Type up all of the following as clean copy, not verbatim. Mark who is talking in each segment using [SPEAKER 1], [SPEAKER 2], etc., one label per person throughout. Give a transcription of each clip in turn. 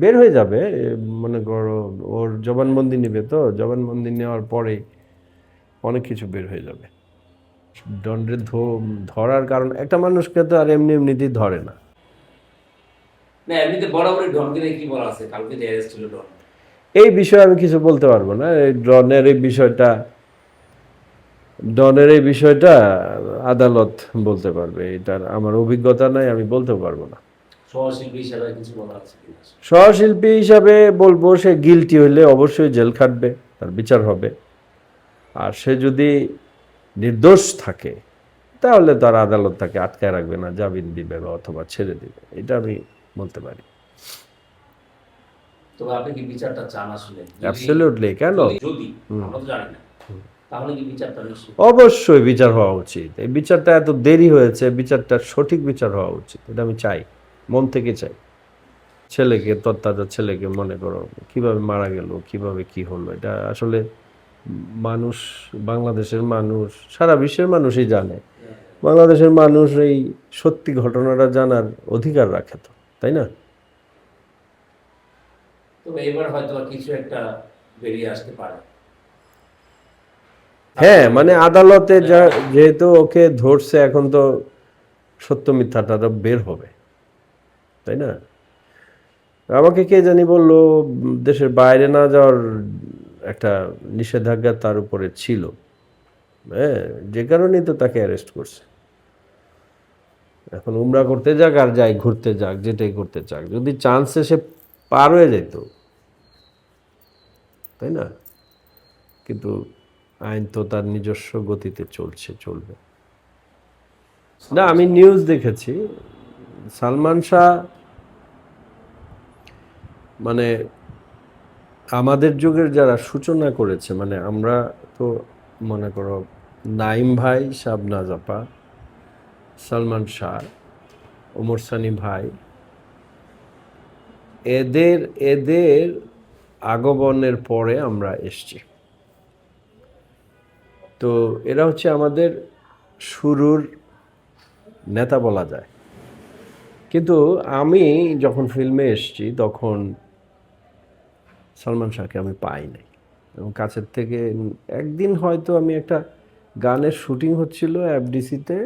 [SPEAKER 1] বের হয়ে যাবে। মনে করো ওর জবানবন্দি নেবে, তো জবানবন্দি নেওয়ার পরে অনেক কিছু বের হয়ে যাবে। দণ্ডের ধরার কারণ, একটা মানুষকে তো আর এমনি এমনিতেই ধরে না।
[SPEAKER 2] না এমনিতে বরাবরই ডনকে নিয়ে কি বলা আছে? কালকে যে অ্যারেস্ট হলো ডন।
[SPEAKER 1] এই বিষয়ে আমি কিছু বলতে পারবো না। এই ডনের এই বিষয়টা আদালত বলতে পারবে। এটার আমার অভিজ্ঞতা নাই, আমি বলতেও পারবো না।
[SPEAKER 2] সহশিল্পী হিসাবে কিছু বলা আছে কিনা?
[SPEAKER 1] সহশিল্পী হিসাবে বলবো, সে গিলটি হইলে অবশ্যই জেল খাটবে, তার বিচার হবে। আর সে যদি নির্দোষ থাকে তাহলে তার আদালত তাকে আটকায় রাখবে না, জামিন দিবে বা অথবা ছেড়ে দিবে, এটা আমি বলতে পারি।
[SPEAKER 2] তবে আপনি কি বিচারটা চান আসলে? যদি
[SPEAKER 1] অ্যাবসলিউটলি, কেন?
[SPEAKER 2] যদি যদি
[SPEAKER 1] হুম।
[SPEAKER 2] আমরা তো জানি না, তাহলে কি বিচারটা নিশ্চিত?
[SPEAKER 1] অবশ্যই বিচার হওয়া উচিত। এই বিচারটা এত দেরি হয়েছে, বিচারটা সঠিক বিচার হওয়া উচিত, এটা আমি চাই, মন থেকে চাই। ছেলেকে, তত্তাজা ছেলেকে মনে করো কিভাবে মারা গেল, কিভাবে কি হলো, এটা আসলে মানুষ, বাংলাদেশের মানুষ, সারা বিশ্বের মানুষই জানে। বাংলাদেশের মানুষ এই সত্যি ঘটনাটা জানার অধিকার রাখে, তো তাই না?
[SPEAKER 2] তবে এবার হয়তো আর কিছু একটা বেরিয়ে আসতে পারে।
[SPEAKER 1] হ্যাঁ,
[SPEAKER 2] তারপরে
[SPEAKER 1] মানে আদালতে যেহেতু ওকে ধরছে, এখন তো সত্য মিথ্যাটা তো বের হবে, তাই না? আমাকে কে জানি বললো দেশের বাইরে না যাওয়ার একটা নিষেধাজ্ঞা তার উপরে ছিল। হ্যাঁ, যে কারণেই তো তাকে অ্যারেস্ট করছে। এখন উমরা করতে যাক আর যাই ঘুরতে যাক, যেটাই করতে চাক, যদি চান্সে সে পার হয়ে যেত, তাই না? কিন্তু আইন তো তার নিজস্ব গতিতে চলবে। না, আমি নিউজ দেখেছি। সালমান শাহ মানে আমাদের যুগের যারা সূচনা করেছে, মানে আমরা তো মনে করো নাইম ভাই, শাবনাজ আপা, সালমান শাহ, ওমর সানি ভাই, এদের এদের আগমনের পরে আমরা এসছি। তো এরা হচ্ছে আমাদের শুরুর নেতা বলা যায়। কিন্তু আমি যখন ফিল্মে এসেছি তখন সালমান শাহকে আমি পাই নাই, এবং কাছের থেকে একদিন হয়তো আমি একটা গানের শুটিং হচ্ছিল এফডিসিতে,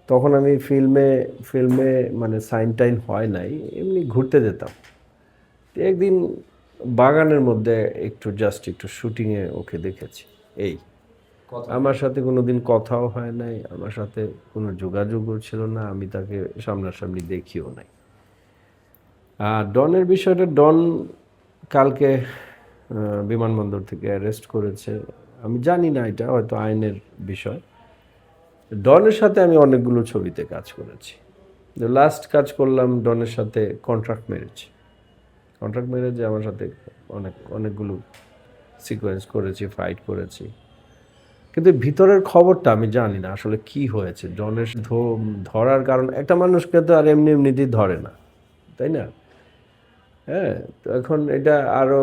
[SPEAKER 1] তখন আমি ফিল্মে ফিল্মে মানে সাইন টাইন হয় নাই, এমনি ঘুরতে যেতাম। তো একদিন বাগানের মধ্যে একটু শুটিংয়ে ওকে দেখেছি। এই
[SPEAKER 2] কথা
[SPEAKER 1] আমার সাথে কোনো দিন কথাও হয় নাই, আমার সাথে কোনো যোগাযোগও ছিল না, আমি তাকে সামনাসামনি দেখিও নাই। আর ডনের বিষয়টা, ডন কালকে বিমানবন্দর থেকে অ্যারেস্ট করেছে। আমি জানি না, এটা হয়তো আইনের বিষয়। ডনের সাথে আমি অনেকগুলো ছবিতে কাজ করেছি। লাস্ট কাজ করলাম ডনের সাথে কন্ট্রাক্ট ম্যারেজ। কন্ট্রাক্ট ম্যারেজে আমার সাথে অনেকগুলো সিকোয়েন্স করেছি, ফাইট করেছি। কিন্তু ভিতরের খবরটা আমি জানি না আসলে কি হয়েছে। ডনের ধরার কারণ, একটা মানুষকে তো আর এমনি এমনিতেই ধরে না, তাই না? হ্যাঁ, তো এখন এটা আরও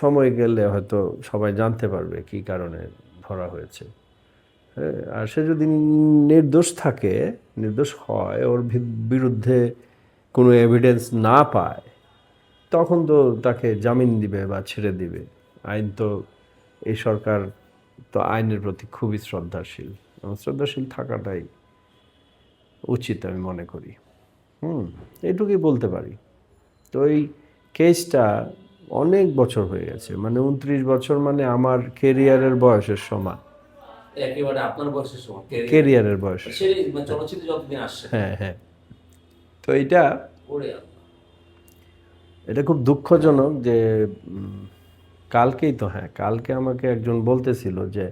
[SPEAKER 1] সময় গেলে হয়তো সবাই জানতে পারবে কি কারণে ধরা হয়েছে। হ্যাঁ, আর সে যদি নির্দোষ থাকে, নির্দোষ হয়, ওর বিরুদ্ধে কোনো এভিডেন্স না পায়, তখন তো তাকে জামিন দিবে বা ছেড়ে দিবে। আইন তো, এই সরকার তো আইনের প্রতি খুবই শ্রদ্ধাশীল, এবং শ্রদ্ধাশীল থাকাটাই উচিত আমি মনে করি। হুম, এটুকুই বলতে পারি। তো এই কেসটা অনেক বছর হয়ে গেছে, মানে 29 বছর, মানে আমার কেরিয়ারের বয়সের সমান।
[SPEAKER 2] একেবারে আপনার বয়সের সময় ক্যারিয়ার,
[SPEAKER 1] কেরিয়ারের বয়সের
[SPEAKER 2] সে
[SPEAKER 1] সমান। হ্যাঁ,
[SPEAKER 2] চলচ্চিত্রে যতদিন আসছে।
[SPEAKER 1] হ্যাঁ, হ্যাঁ। তো এটা
[SPEAKER 2] ওরে আল্লাহ।
[SPEAKER 1] এটা খুব দুঃখজনক যে কালকেই তো, হ্যাঁ, কালকে আমাকে একজন বলতেছিল যে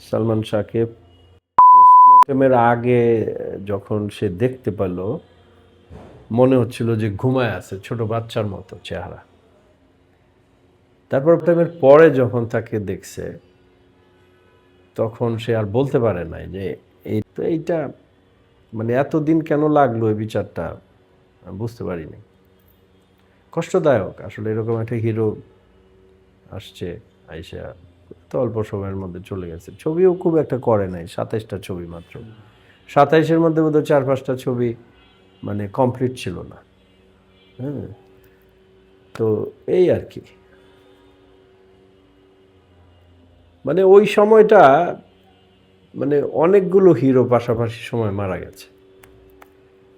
[SPEAKER 1] সালমান শাহকে পোস্টমর্টেমের আগে যখন সে দেখতে পেল, মনে হচ্ছিল যে ঘুমায় আছে, ছোট বাচ্চার মতো চেহারা। তারপর প্রেমের পরে যখন তাকে দেখছে, তখন সে আর বলতে পারে নাই যে এইটা মানে এতদিন কেন লাগলো এই বিচারটা, আমি বুঝতে পারিনি। কষ্টদায়ক আসলে, এরকম একটা হিরো আসছে, আইসা তো অল্প সময়ের মধ্যে চলে গেছে। ছবিও খুব একটা করে নাই, 27টা ছবি মাত্র। 27-এর মধ্যে বোধহয় 4-5টা ছবি মানে কমপ্লিট ছিল না। হ্যাঁ, তো এই আর কি, মানে ওই সময়টা মানে অনেকগুলো হিরো পাশাপাশি সময় মারা গেছে।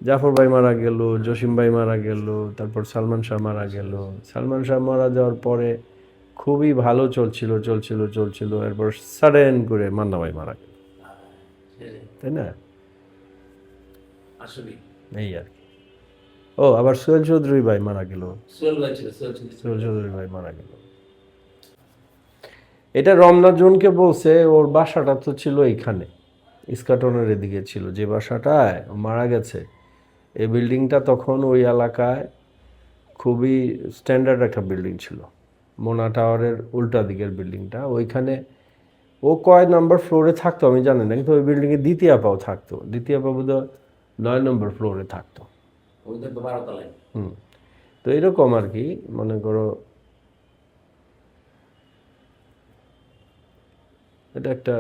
[SPEAKER 1] জাফর ভাই মারা গেল, জসিম ভাই মারা গেল, তারপর সালমান শাহ মারা গেল। সালমান শাহ মারা যাওয়ার পরে খুবই ভালো চলছিল চলছিল চলছিল, এরপর সাডেন করে মান্না ভাই মারা গেল, তাই না?
[SPEAKER 2] আসলে
[SPEAKER 1] এই আর কি। ও আবার সোহেল চৌধুরী ভাই মারা গেল,
[SPEAKER 2] সোহেল ভাই ছিল, সোহেল ছিল।
[SPEAKER 1] সোহেল চৌধুরী ভাই মারা গেল। এটা রমনা জোনকে বলছে, ওর বাসাটা তো ছিল এইখানে ইস্কাটনের এদিকে ছিল, যে বাসাটায় ও মারা গেছে। এই বিল্ডিংটা তখন ওই এলাকায় খুবই স্ট্যান্ডার্ড একটা বিল্ডিং ছিল, মোনা টাওয়ারের উল্টা দিকের বিল্ডিংটা। ওইখানে ও কয় নাম্বার ফ্লোরে থাকতো আমি জানি না, কিন্তু ওই বিল্ডিংয়ে দ্বিতীয় আপাও থাকতো। দ্বিতীয় আপা বোধ 9 নম্বর ফ্লোরে থাকতো।
[SPEAKER 2] ওদের তো 12 তলায়।
[SPEAKER 1] তো এরকম আর কি, মনে করো এটা একটা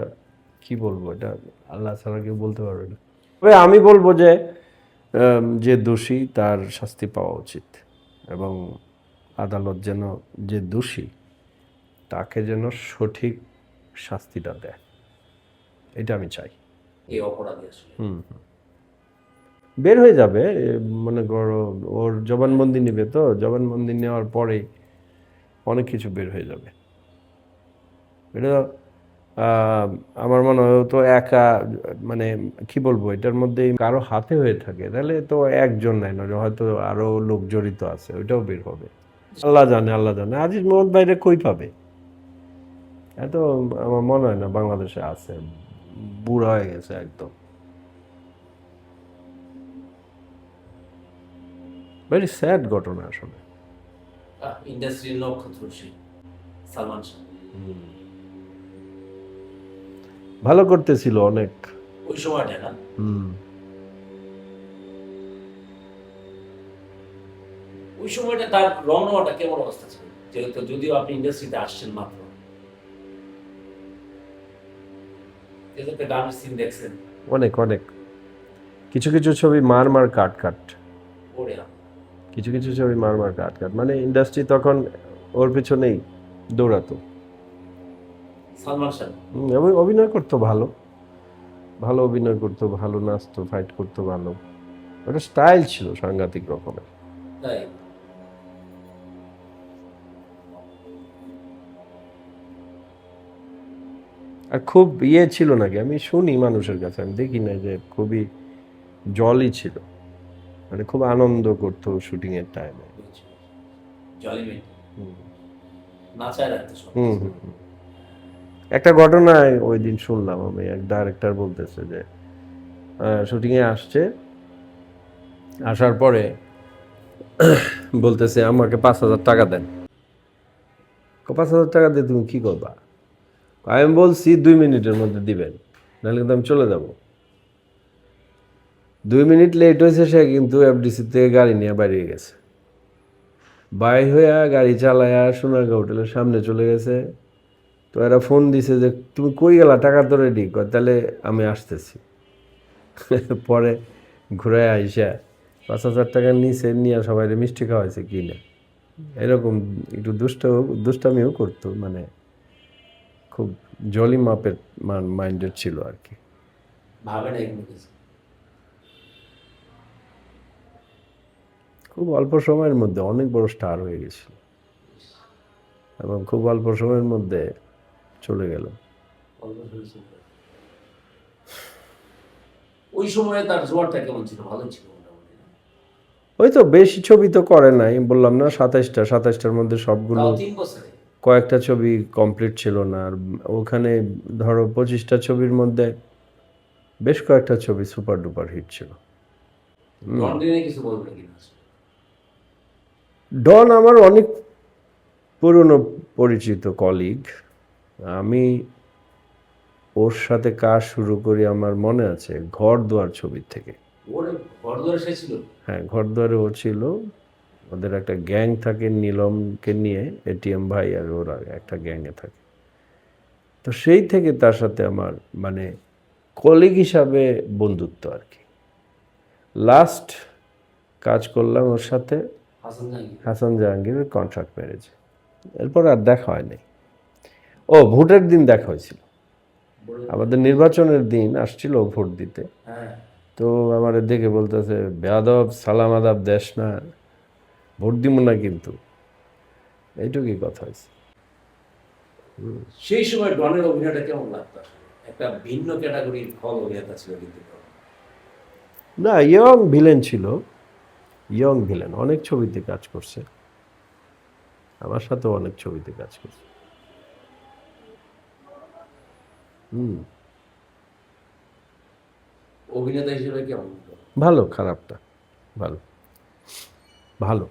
[SPEAKER 1] কি বলবো, এটা আল্লাহ ছাড়া কেউ বলতে পারবে না। তবে আমি বলবো যে যে দোষী তার শাস্তি পাওয়া উচিত, এবং আদালত যেন যে দোষী তাকে যেন সঠিক শাস্তিটা দেয়, এটা আমি চাই।
[SPEAKER 2] এই অপরাধী আসলে
[SPEAKER 1] বের হয়ে যাবে, মনে করো ওর জবানবন্দি নেবে, তো জবানবন্দি নেওয়ার পরেই অনেক কিছু বের হয়ে যাবে। এটা আমার মনে হয় তো একা, মানে কি বলবো, এটার মধ্যে কারো হাতে হয়ে থাকে তাহলে তো একজন নাই না, হয়তো আরো লোক জড়িত আছে, ওইটাও বের হবে। আল্লাহ জানে, আল্লাহ জানে আজিজ মোহাম্মদ ভাইরে কই পাবে, এত আমার মনে হয় না বাংলাদেশে আছে, বুড়া হয়ে গেছে একদম। ভেরি স্যাড ঘটনা আসলে।
[SPEAKER 2] ইন্ডাস্ট্রির নক্ষত্র সে সালমান শাহ।
[SPEAKER 1] ভালো করতেছিল অনেক
[SPEAKER 2] ওই সময়টা না, ওই সময়টা তার রওনাটা কেমন অবস্থা ছিল? যেহেতু যদিও আপনি ইন্ডাস্ট্রিতে আসছেন মাত্র, যেহেতু গানের সিন দেখছেন
[SPEAKER 1] অনেক অনেক, কিছু কিছু ছবি মার মার কাট কাট,
[SPEAKER 2] ওরে
[SPEAKER 1] কিছু কিছু ছবি মার মার কাট কাট, মানে ইন্ডাস্ট্রি তখন ওর পিছনেই দৌড়াতো।
[SPEAKER 2] সালমান শাহ
[SPEAKER 1] এবং অভিনয় করতো ভালো, ভালো অভিনয় করতো, ভালো নাচতো, ফাইট করতো ভালো, ওটা স্টাইল ছিল সাংঘাতিক রকমের।
[SPEAKER 2] তাই
[SPEAKER 1] আর খুব ইয়ে ছিল নাকি, আমি শুনি মানুষের কাছে, আমি দেখি না, যে খুবই জলই ছিল, মানে খুব আনন্দ করতো শুটিং এর টাইমে।
[SPEAKER 2] জলিমেট নাচায় রাখতো সব।
[SPEAKER 1] একটা ঘটনায় ওই দিন শুনলাম আমি, এক ডাইরেক্টর বলতেছে যে শুটিংয়ে আসছে, আসার পরে বলতেছে আমাকে 5,000 টাকা দেন। 5,000 টাকা দিয়ে তুমি কি করবা? আমি বলছি 2 মিনিটের মধ্যে দিবেন, নাহলে কিন্তু আমি চলে যাব। 2 মিনিট লেট হয়েছে, সে কিন্তু এফডিসি থেকে গাড়ি নিয়ে বেরিয়ে গেছে, বাইর হইয়া গাড়ি চালায়া সোনারগাঁও হোটেলের সামনে চলে গেছে। তো এরা ফোন দিছে যে তুমি কই গেলা, টাকা তো রেডি কর, তাহলে আমি আসতেছি। পরে ঘুরে আইসা 5,000 টাকা নিচে নিয়ে সবাই মিষ্টি খাওয়াইছে কিনে, এরকম একটু দুষ্টামিও করতো, মানে খুব জলি মাপের মাইন্ডেড ছিল আর কি।
[SPEAKER 2] ভাবে না এগুলো কিছু।
[SPEAKER 1] খুব অল্প সময়ের মধ্যে অনেক বড় স্টার হয়ে গেছিল, এবং খুব অল্প সময়ের মধ্যে চলে গেল।
[SPEAKER 2] ওই সময়ে তার জোয়ারটা কেমন ছিল? ভালো ছিল মোটামুটি না?
[SPEAKER 1] ওই তো বেশি ছবি তো করে নাই, বললাম না 27টার মধ্যে সবগুলো,
[SPEAKER 2] তাও 3 বছরে
[SPEAKER 1] কয়েকটা ছবি কমপ্লিট ছিল না। আর ওখানে ধরো 25টা ছবির মধ্যে বেশ কয়েকটা ছবি সুপার ডুপার হিট ছিল।
[SPEAKER 2] লন্ডনে কিছু বলবে কিনা?
[SPEAKER 1] ডন আমার অনেক পুরনো পরিচিত কলিগ, আমি ওর সাথে কাজ শুরু করি আমার মনে আছে ঘর দুয়ার ছবির থেকে।
[SPEAKER 2] ওরে বড়দরে সে ছিল।
[SPEAKER 1] হ্যাঁ, ঘর দুয়ারে ও ছিল, ওদের একটা গ্যাং থাকে নীলমকে নিয়ে, এটিএম ভাই আর ওরা একটা গ্যাংয়ে থাকে। তো সেই থেকে তার সাথে আমার মানে কলিগ হিসাবে বন্ধুত্ব আর কি। লাস্ট কাজ করলাম ওর সাথে
[SPEAKER 2] হাসান জাহাঙ্গীর।
[SPEAKER 1] হাসান জাহাঙ্গীরের কন্ট্রাক্ট ম্যারেজ। এরপর আর দেখা হয়নি। ও ভোটের দিন দেখা হয়েছিল, আমাদের নির্বাচনের দিন আসছিল ভোট দিতে।
[SPEAKER 2] হ্যাঁ,
[SPEAKER 1] তো আমার দেখে বলতেছে, বেয়াদব সালাম আদাব দেশ না, ভোট দিব না কিন্তু, এইটুকুই কথা হয়েছে।
[SPEAKER 2] সেই সময় ডনের অভিনয়টা কেমন লাগতো আসলে? একটা ভিন্ন ক্যাটাগরির ফল অভিনেতা ছিল কিন্তু ডন।
[SPEAKER 1] না, ইয়ং ভিলেন ছিল, ইয়ং ভিলেন, অনেক ছবিতে কাজ করছে, আমার সাথেও অনেক ছবিতে কাজ করছে। হুম,
[SPEAKER 2] অভিনেতা হিসেবে কেমন?
[SPEAKER 1] ভালো, খারাপ না, ভালো, ভালো।